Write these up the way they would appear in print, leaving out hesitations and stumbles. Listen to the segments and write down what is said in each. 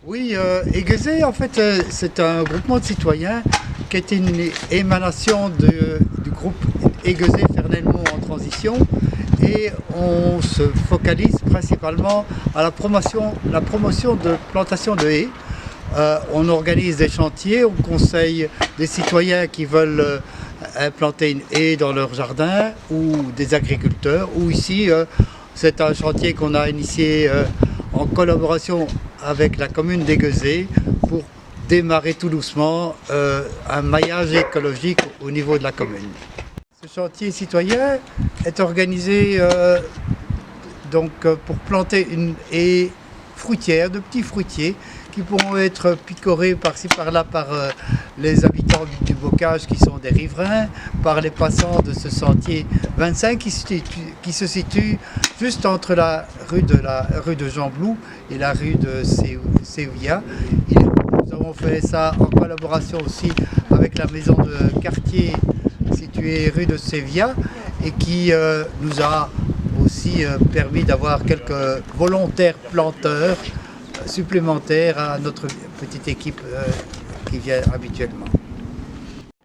Oui, Aiguezé, en fait, c'est un groupement de citoyens qui est une émanation du groupe Aiguezé Fernelmont en transition et on se focalise principalement à la promotion de plantation de haies. On organise des chantiers, on conseille des citoyens qui veulent implanter une haie dans leur jardin ou des agriculteurs ou ici c'est un chantier qu'on a initié en collaboration avec la commune d'Aiguezé pour démarrer tout doucement un maillage écologique au niveau de la commune. Ce chantier citoyen est organisé pour planter une haie fruitière, de petits fruitiers qui pourront être picorés par-ci par-là par les habitants du bocage qui sont des riverains, par les passants de ce sentier 25 qui se situe juste entre la rue de Jean Blou et la rue de Sévilla. Nous avons fait ça en collaboration aussi avec la maison de quartier située rue de Sévilla et qui nous a aussi permis d'avoir quelques volontaires planteurs supplémentaires à notre petite équipe qui vient habituellement.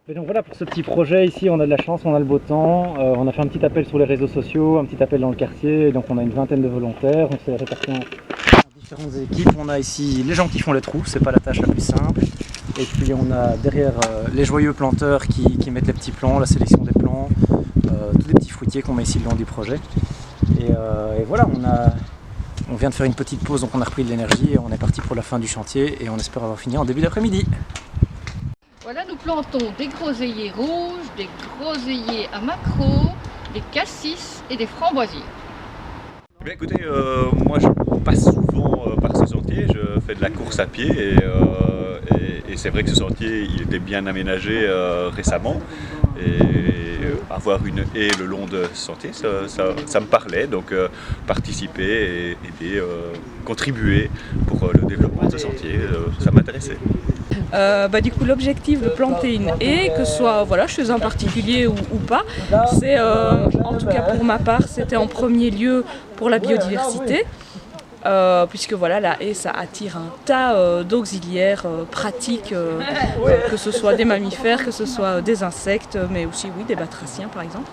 Et donc voilà, pour ce petit projet ici, on a de la chance, on a le beau temps, on a fait un petit appel sur les réseaux sociaux, un petit appel dans le quartier, donc on a une vingtaine de volontaires, on s'est répartis en différentes équipes. On a ici les gens qui font les trous, c'est pas la tâche la plus simple, et puis on a derrière les joyeux planteurs qui mettent les petits plants, la sélection des plants, tous les petits fruitiers qu'on met ici le long du projet. Et voilà, on vient de faire une petite pause, donc on a repris de l'énergie et on est parti pour la fin du chantier et on espère avoir fini en début d'après-midi. Voilà, nous plantons des groseilliers rouges, des groseilliers à maquereaux, des cassis et des framboisiers. Eh bien, écoutez, moi je passe souvent par ce sentier, je fais de la course à pied et c'est vrai que ce sentier il était bien aménagé récemment et avoir une haie le long de ce sentier ça me parlait, donc participer et aider, contribuer pour le développement de ce sentier, ça m'intéressait. Du coup, l'objectif de planter une haie, que ce soit chez un particulier ou pas, c'est, en tout cas pour ma part, c'était en premier lieu pour la biodiversité, puisque la haie, ça attire un tas d'auxiliaires pratiques, que ce soit des mammifères, que ce soit des insectes, mais aussi des batraciens par exemple.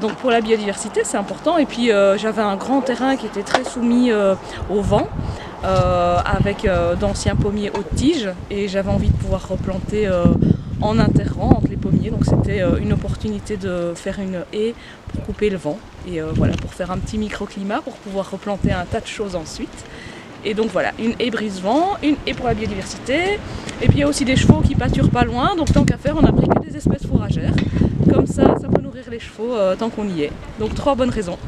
Donc pour la biodiversité, c'est important. Et puis j'avais un grand terrain qui était très soumis au vent, avec d'anciens pommiers haute tige, et j'avais envie de pouvoir replanter en interrang entre les pommiers, donc c'était une opportunité de faire une haie pour couper le vent et pour faire un petit microclimat pour pouvoir replanter un tas de choses ensuite. Et donc voilà, une haie brise-vent, une haie pour la biodiversité, et puis il y a aussi des chevaux qui pâturent pas loin, donc tant qu'à faire on a pris que des espèces fourragères, comme ça peut nourrir les chevaux tant qu'on y est. Donc 3 bonnes raisons.